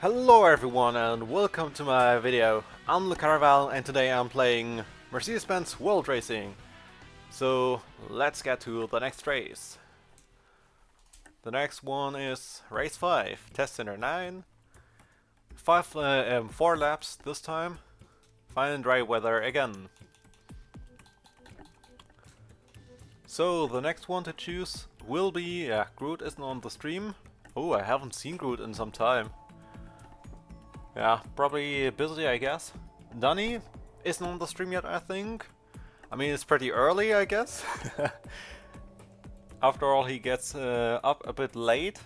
Hello everyone and welcome to my video. I'm Roccat and today I'm playing Mercedes-Benz World Racing. So let's get to the next race. The next one is race 5, test center 9. 4 laps this time. Fine and dry weather again. So the next one to choose will be, Groot isn't on the stream. Oh, I haven't seen Groot in some time. Yeah, probably busy, I guess. Dunny isn't on the stream yet, I think. I mean, it's pretty early, I guess. After all, he gets up a bit late.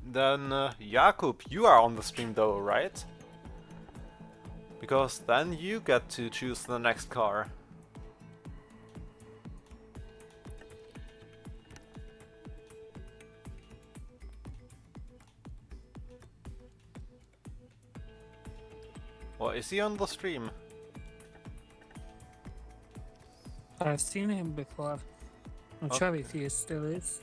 Then, Jakub, you are on the stream though, right? Because then you get to choose the next car. Well, is he on the stream? I've seen him before. I'm sure if he still is.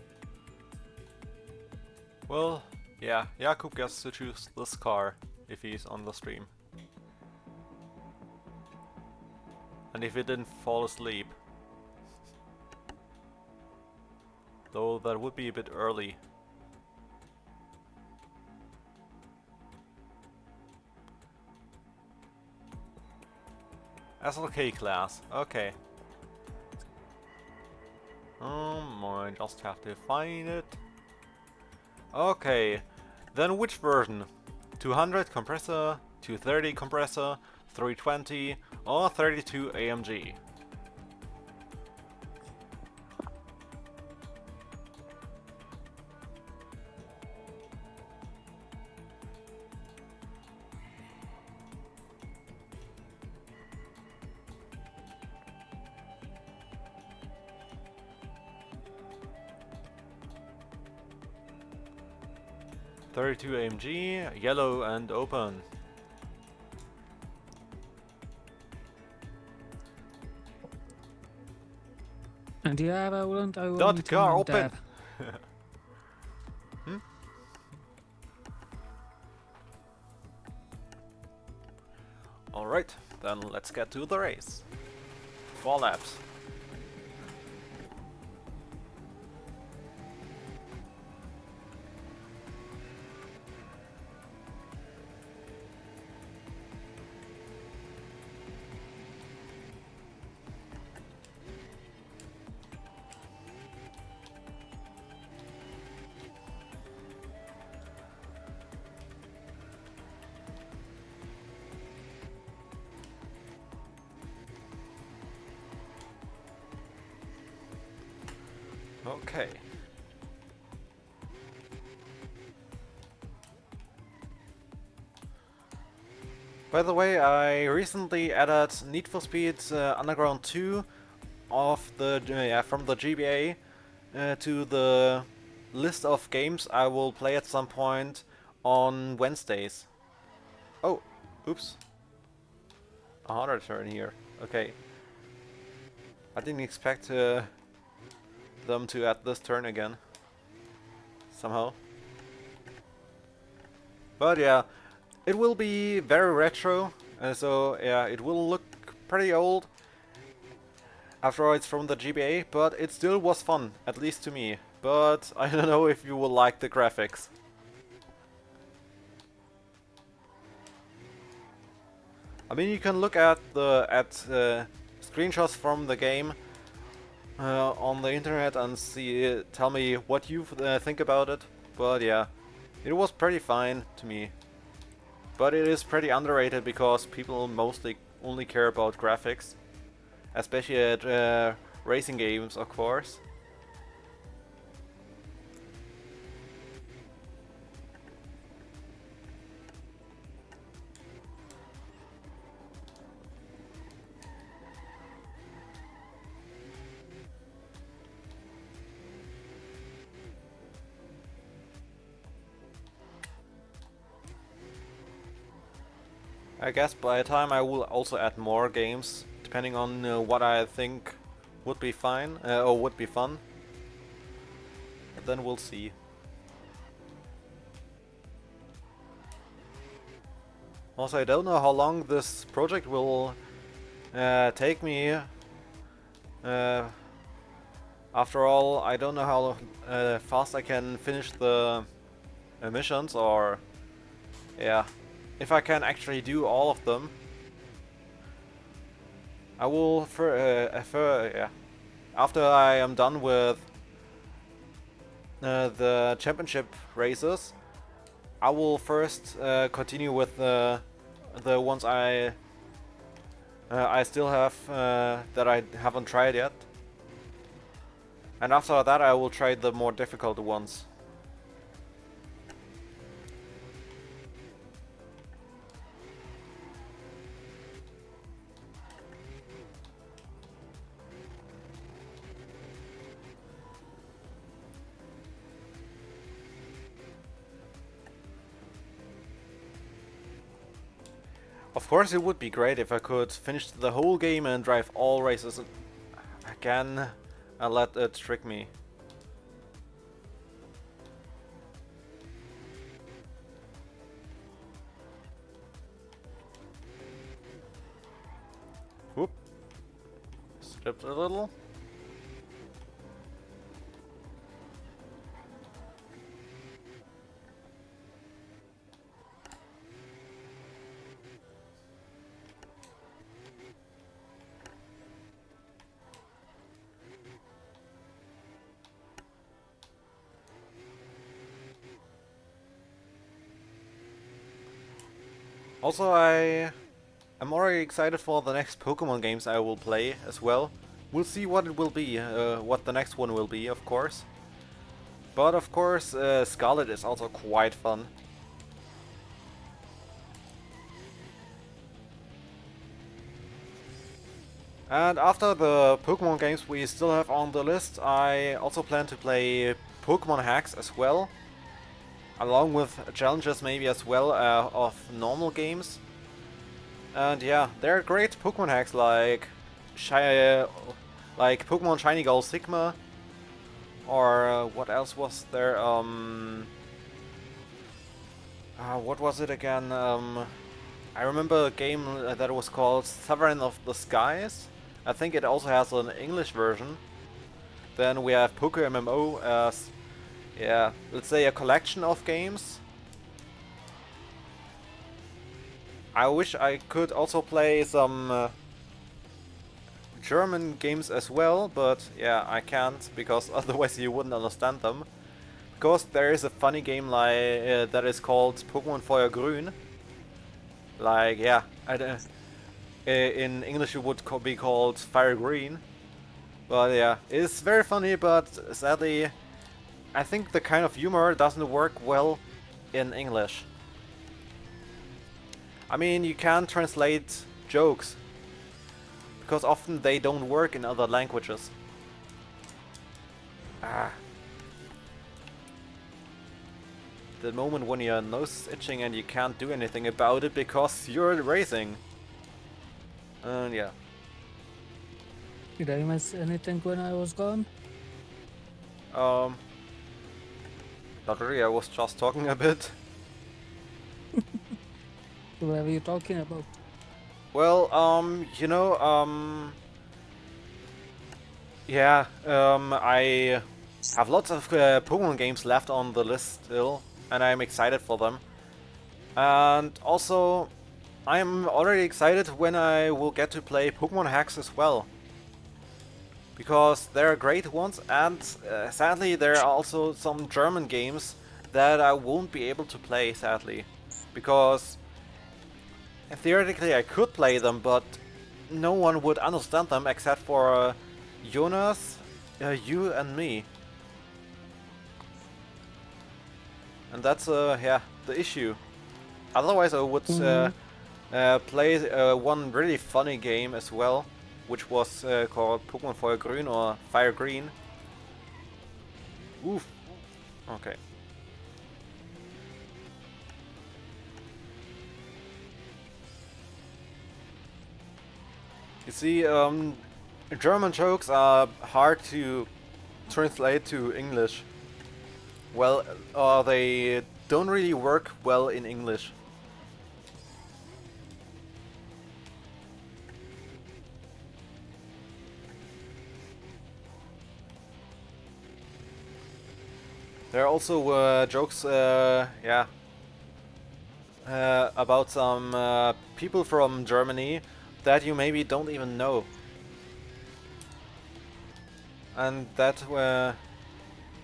Well, yeah, Jakub gets to choose this car if he's on the stream. And if he didn't fall asleep. Though that would be a bit early. SLK class, okay. I just have to find it. Okay, then which version? 200 compressor, 230 compressor, 320 or 32 AMG? .32 AMG, yellow and open. And yeah, I won't Dot car open. Hmm? Alright, then let's get to the race. 4 laps. Okay. By the way, I recently added Need for Speed Underground 2 of the from the GBA to the list of games I will play at some point on Wednesdays. Oh, oops. A harder turn here. Okay. I didn't expect them to add this turn again. Somehow. But yeah, it will be very retro, so yeah, it will look pretty old. After all, it's from the GBA, but it still was fun, at least to me. But I don't know if you will like the graphics. I mean, you can look at the screenshots from the game on the internet and see, tell me what you think about it. But yeah, it was pretty fine to me. But it is pretty underrated because people mostly only care about graphics, especially at racing games, of course. I guess by the time I will also add more games, depending on what I think would be fine or would be fun. But then we'll see. Also, I don't know how long this project will take me. Uh, After all, I don't know how fast I can finish the missions, or yeah, if I can actually do all of them. I will yeah, after I am done with the championship races, I will first continue with the ones I still have that I haven't tried yet. And after that I will try the more difficult ones. Of course it would be great if I could finish the whole game and drive all races again and let it trick me. Whoop. Slipped a little. Also, I'm already excited for the next Pokémon games I will play as well. We'll see what it will be, what the next one will be, of course. But of course, Scarlet is also quite fun. And after the Pokémon games we still have on the list, I also plan to play Pokémon hacks as well. Along with challenges maybe as well of normal games. And yeah, there are great Pokemon hacks like like Pokemon Shiny Gold Sigma, or what else was there? What was it again? I remember a game that was called Sovereign of the Skies. I think it also has an English version. Then we have Poke MMO as, yeah, let's say a collection of games. I wish I could also play some German games as well, but yeah, I can't, because otherwise you wouldn't understand them. Because there is a funny game like that is called Pokémon Feuer Grün. Like, yeah, in English it would be called Fire Green. But yeah, it's very funny, but sadly, I think the kind of humor doesn't work well in English. I mean, you can translate jokes, because often they don't work in other languages. The moment when your nose is itching and you can't do anything about it because you're racing. Yeah. Did I miss anything when I was gone? Not really, I was just talking a bit. What are you talking about? Well, you know, yeah, I have lots of Pokemon games left on the list still, and I'm excited for them. And also, I'm already excited when I will get to play Pokemon hacks as well. Because there are great ones, and sadly there are also some German games that I won't be able to play, sadly. Because theoretically I could play them, but no one would understand them except for Jonas, you and me. And that's yeah, the issue. Otherwise I would play one really funny game as well, which was called Pokémon Feuer Grün or Fire Green. Oof. Okay. You see, German jokes are hard to translate to English. Well, they don't really work well in English. There are also jokes, yeah, about some people from Germany that you maybe don't even know. And that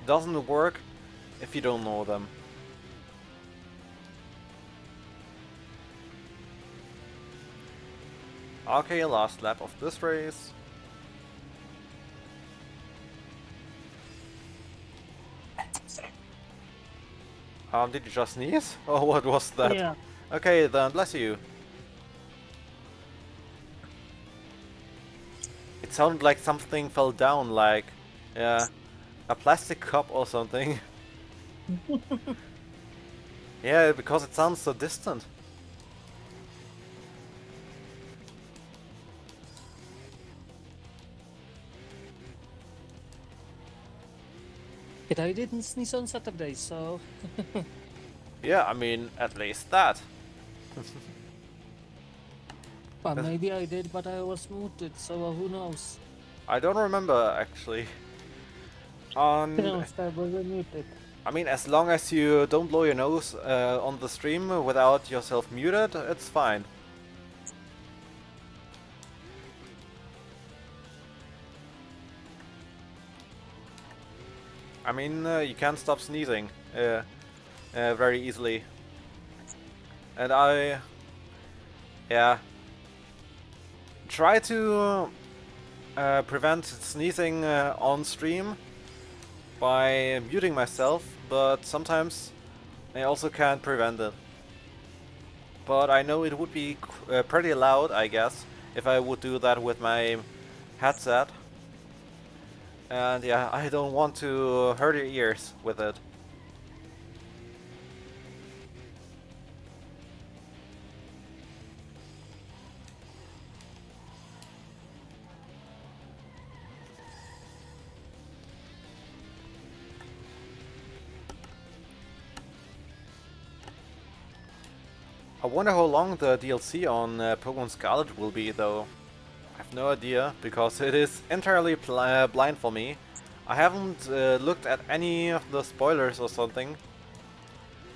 doesn't work if you don't know them. Okay, last lap of this race. Did you just sneeze? Oh, what was that? Yeah. Okay, then bless you. It sounded like something fell down, like a plastic cup or something. Yeah, because it sounds so distant. But I didn't sneeze on Saturday, so Yeah, I mean, at least that. well, maybe I did, but I was muted, so who knows? I don't remember, actually. And No, I wasn't muted. I mean, as long as you don't blow your nose on the stream without yourself muted, it's fine. I mean, you can't stop sneezing very easily. And yeah, try to prevent sneezing on stream by muting myself, but sometimes I also can't prevent it. But I know it would be pretty loud, I guess, if I would do that with my headset. And yeah, I don't want to hurt your ears with it. I wonder how long the DLC on Pokémon Scarlet will be, though. I have no idea, because it is entirely blind for me. I haven't looked at any of the spoilers or something,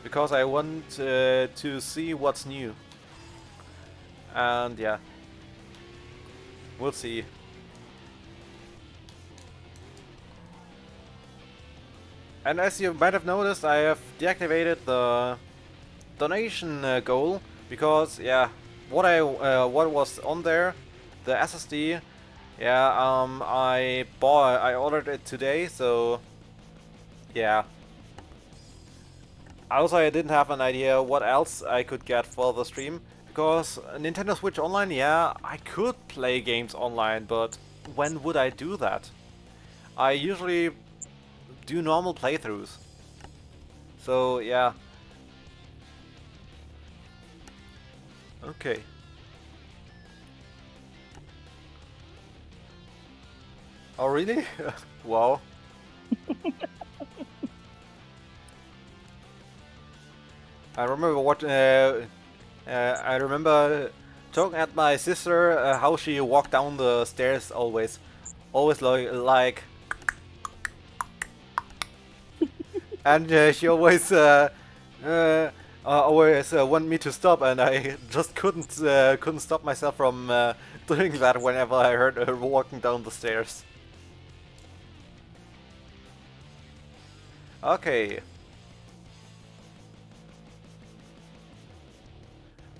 because I want to see what's new. And yeah, we'll see. And as you might have noticed, I have deactivated the donation goal, because yeah, what was on there, the SSD, yeah, I ordered it today, so yeah. Also, I didn't have an idea what else I could get for the stream, because Nintendo Switch Online, yeah, I could play games online, but when would I do that? I usually do normal playthroughs. So yeah. Okay. Oh really? Wow. I remember I remember talking at my sister how she walked down the stairs always like, and she always always wanted me to stop, and I just couldn't stop myself from doing that whenever I heard her walking down the stairs. Okay.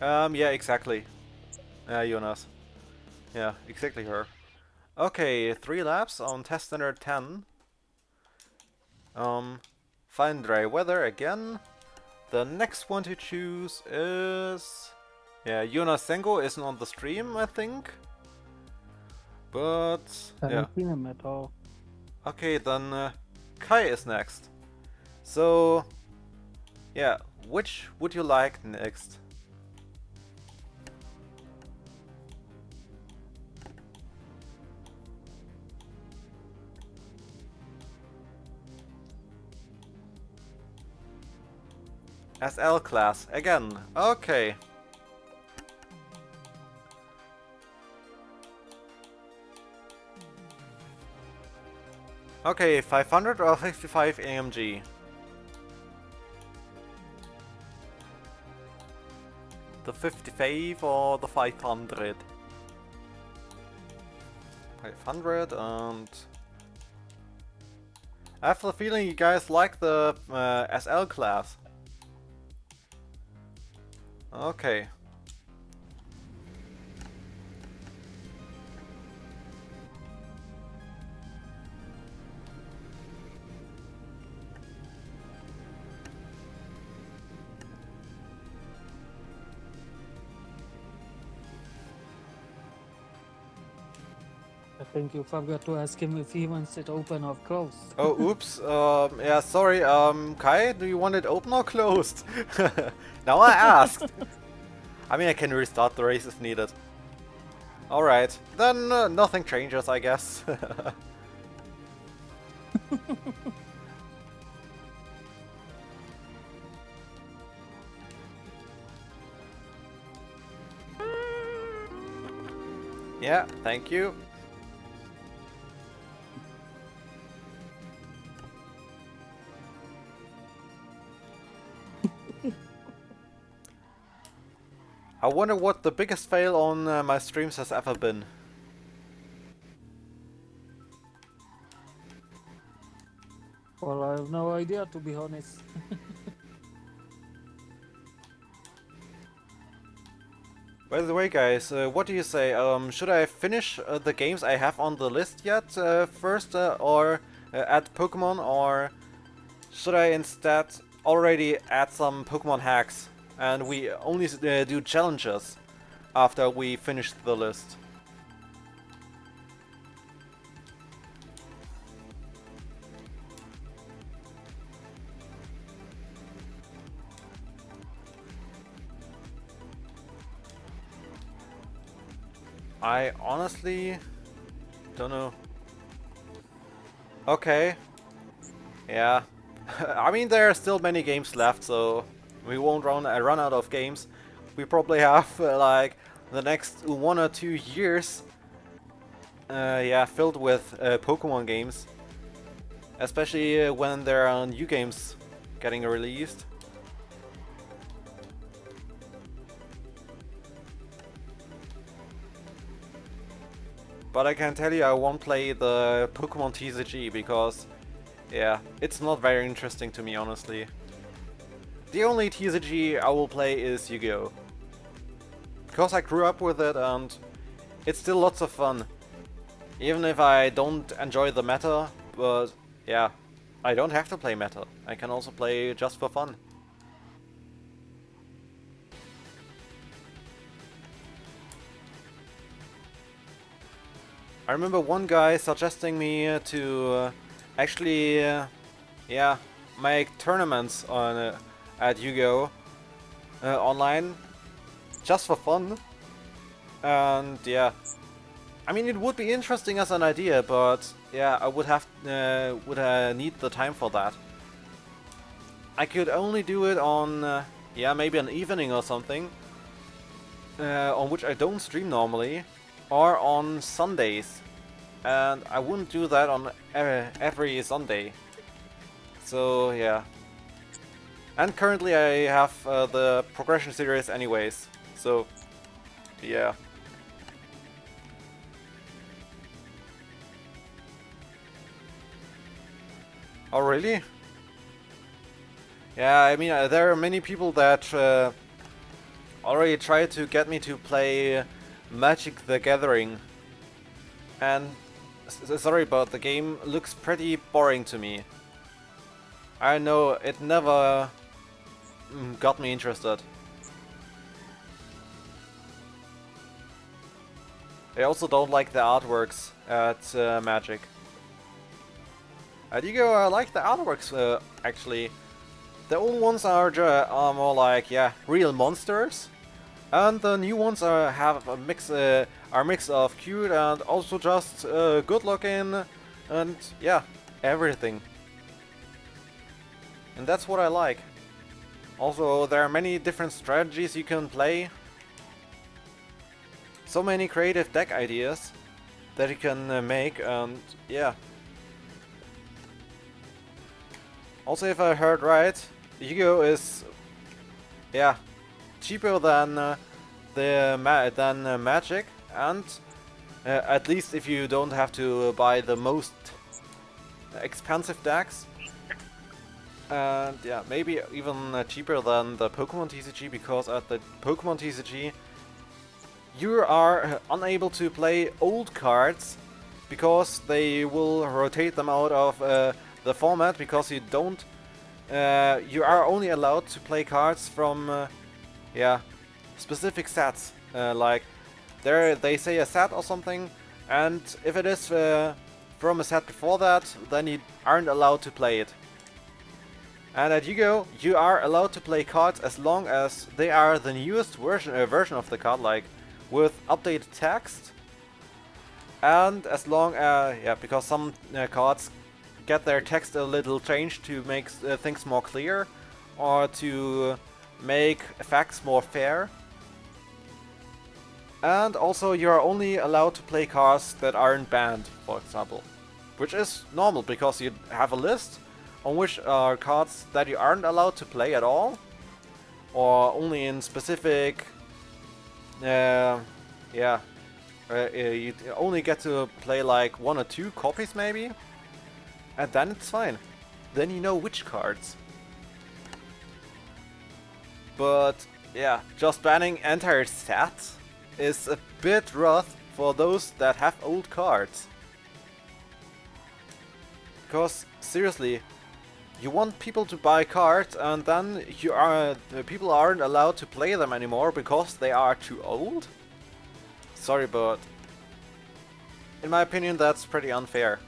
Yeah, exactly. Jonas. Yeah, exactly her. Okay, 3 laps on test standard 10. Fine dry weather again. The next one to choose is... Yeah, Jonas Sengo isn't on the stream, I think. But... I yeah. haven't seen him at all. Okay, then Kai is next. So... yeah, which would you like next? SL class, again, okay. Okay, 500 or 55 AMG? The 55 or the 500? 500 and... I have the feeling you guys like the SL class. Okay. I think you forgot to ask him if he wants it open or closed. Oh, oops. Yeah, sorry. Kai, do you want it open or closed? Now I asked. I mean, I can restart the race if needed. Alright, then nothing changes, I guess. Yeah, thank you. I wonder what the biggest fail on my streams has ever been. Well, I have no idea, to be honest. By the way, guys, what do you say? Should I finish the games I have on the list yet first, or add Pokémon, or should I instead already add some Pokémon hacks and we only do challenges after we finish the list? I honestly don't know. Okay. Yeah. I mean, there are still many games left, so we won't run out of games. We probably have like the next 1 or 2 years yeah, filled with Pokemon games. Especially when there are new games getting released. But I can tell you I won't play the Pokemon TCG because, yeah, it's not very interesting to me, honestly. The only TCG I will play is Yu-Gi-Oh! Because I grew up with it and it's still lots of fun. Even if I don't enjoy the meta, but yeah, I don't have to play meta. I can also play just for fun. I remember one guy suggesting me to actually, yeah, make tournaments on at Yu-Gi-Oh! Online, just for fun. And yeah, I mean it would be interesting as an idea, but yeah, I would have need the time for that. I could only do it on yeah, maybe an evening or something, on which I don't stream normally. Or on Sundays, and I wouldn't do that on every Sunday. So yeah. And currently I have the progression series anyways, so yeah. Oh really? Yeah, I mean there are many people that already tried to get me to play Magic the Gathering, and sorry, but the game looks pretty boring to me. I know, it never got me interested. I also don't like the artworks at Magic. At Yu-Gi-Oh! I like the artworks actually. The old ones are more like, yeah, real monsters. And the new ones have a mix of cute and also just good looking, and yeah, everything. And that's what I like. Also, there are many different strategies you can play. So many creative deck ideas that you can make, and yeah. Also, if I heard right, Yu-Gi-Oh! Is, yeah, cheaper than Magic, and at least if you don't have to buy the most expensive decks. And yeah, maybe even cheaper than the Pokemon TCG, because at the Pokemon TCG you are unable to play old cards because they will rotate them out of the format, because you don't you are only allowed to play cards from yeah, specific sets. Like they say a set or something, and if it is from a set before that, then you aren't allowed to play it. And at Yu-Gi-Oh! You are allowed to play cards as long as they are the newest version of the card, like with updated text. And as long as, yeah, because some cards get their text a little changed to make things more clear, or to make effects more fair. And also you are only allowed to play cards that aren't banned, for example. Which is normal, because you have a list on which are cards that you aren't allowed to play at all, or only in specific, you only get to play like 1 or 2 copies maybe, and then it's fine. Then you know which cards. But yeah, just banning entire sets is a bit rough for those that have old cards. Because seriously, you want people to buy cards, and then people aren't allowed to play them anymore because they are too old? Sorry, but in my opinion that's pretty unfair.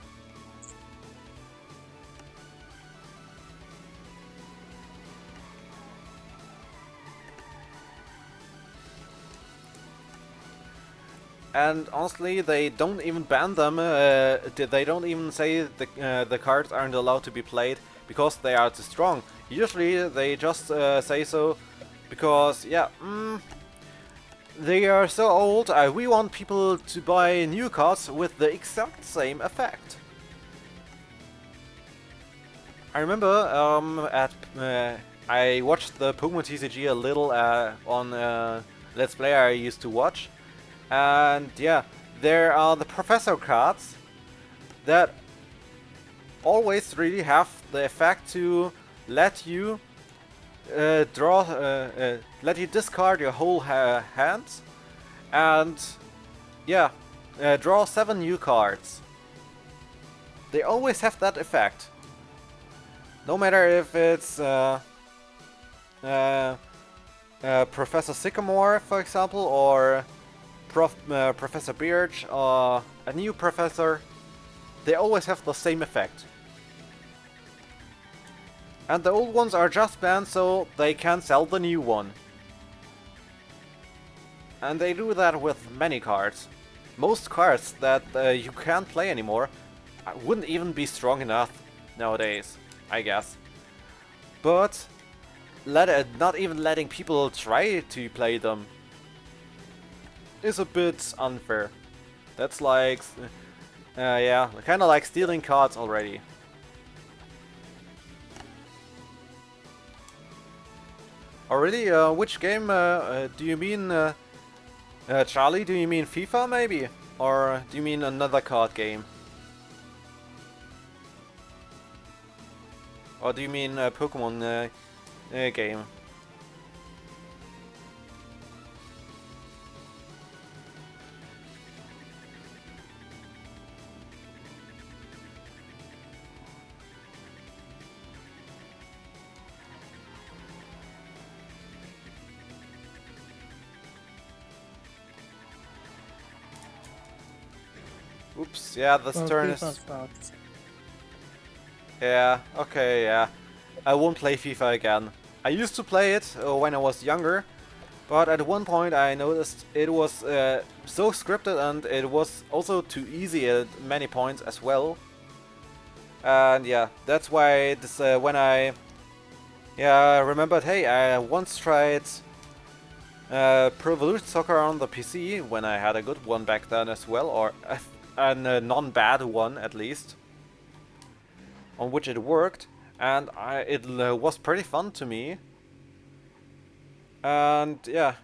And honestly, they don't even ban them. They don't even say the cards aren't allowed to be played because they are too strong. Usually they just say so because, yeah, they are so old, we want people to buy new cards with the exact same effect. I remember I watched the Pokemon TCG a little on Let's Play I used to watch. And yeah, there are the professor cards that always really have the effect to let you let you discard your whole hands, and yeah, draw 7 new cards. They always have that effect. No matter if it's Professor Sycamore, for example, or Professor Birch, or a new professor, they always have the same effect. And the old ones are just banned so they can sell the new one. And they do that with many cards. Most cards that you can't play anymore wouldn't even be strong enough nowadays, I guess. But not even letting people try to play them is a bit unfair. That's like, yeah, kind of like stealing cards already. Oh really? Which game do you mean, Charlie? Do you mean FIFA maybe? Or do you mean another card game? Or do you mean a Pokemon game? Oops, yeah, this turn is... Yeah, okay, yeah. I won't play FIFA again. I used to play it when I was younger, but at one point I noticed it was so scripted, and it was also too easy at many points as well. And yeah, that's why this, when I remembered, hey, I once tried Pro Evolution Soccer on the PC when I had a good one back then as well, or a non-bad one at least, on which it worked, and it was pretty fun to me. And yeah,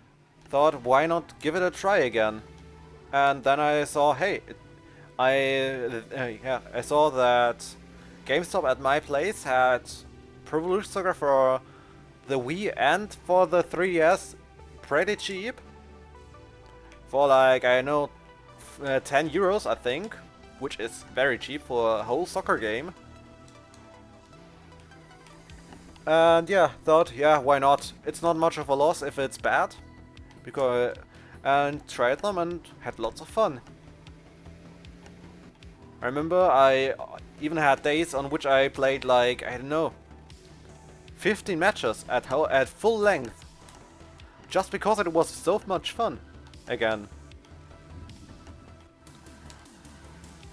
thought why not give it a try again. And then I saw, hey, I saw that GameStop at my place had Pro Evolution Soccer for the Wii and for the 3DS pretty cheap. For like, I know, 10 euros I think, which is very cheap for a whole soccer game. And yeah, thought, yeah, why not? It's not much of a loss if it's bad. And tried them and had lots of fun. I remember I even had days on which I played like, I don't know, 15 matches at full length. Just because it was so much fun again.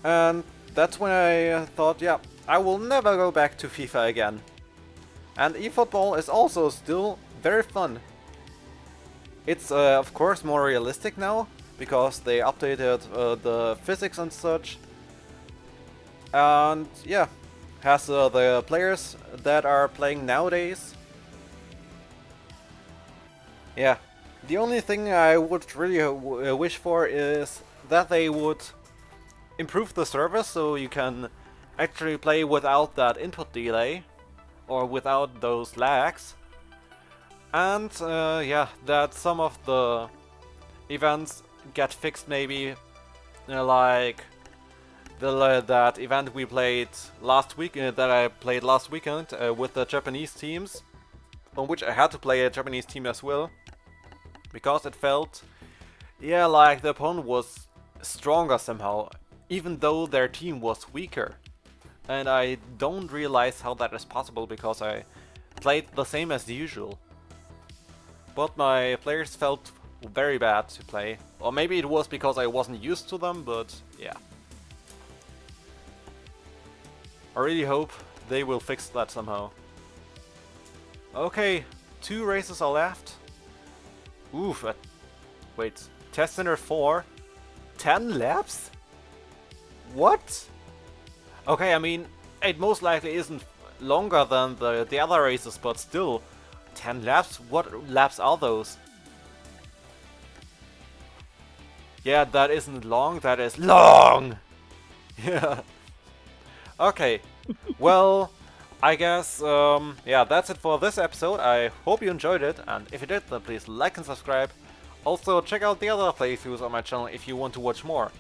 And that's when I thought, yeah, I will never go back to FIFA again. And eFootball is also still very fun. It's of course more realistic now, because they updated the physics and such. And yeah, has the players that are playing nowadays. Yeah, the only thing I would really wish for is that they would improve the server so you can actually play without that input delay or without those lags. And yeah, that some of the events get fixed maybe, like that event we played last week, that I played last weekend with the Japanese teams, on which I had to play a Japanese team as well, because it felt, yeah, like the opponent was stronger somehow, even though their team was weaker. And I don't realize how that is possible, because I played the same as usual. But my players felt very bad to play. Or maybe it was because I wasn't used to them, but yeah. I really hope they will fix that somehow. Okay, 2 races are left. Oof, wait, Test Center 4? 10 laps? What? Okay, I mean, it most likely isn't longer than the other races, but still, 10 laps? What laps are those? Yeah, that isn't long, that is long! Yeah. Okay, well, I guess, yeah, that's it for this episode. I hope you enjoyed it, and if you did, then please like and subscribe. Also, check out the other playthroughs on my channel if you want to watch more.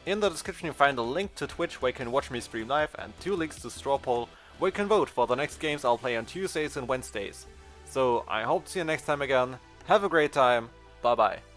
In the description you find a link to Twitch where you can watch me stream live, and 2 links to Straw Poll where you can vote for the next games I'll play on Tuesdays and Wednesdays. So, I hope to see you next time again. Have a great time. Bye bye.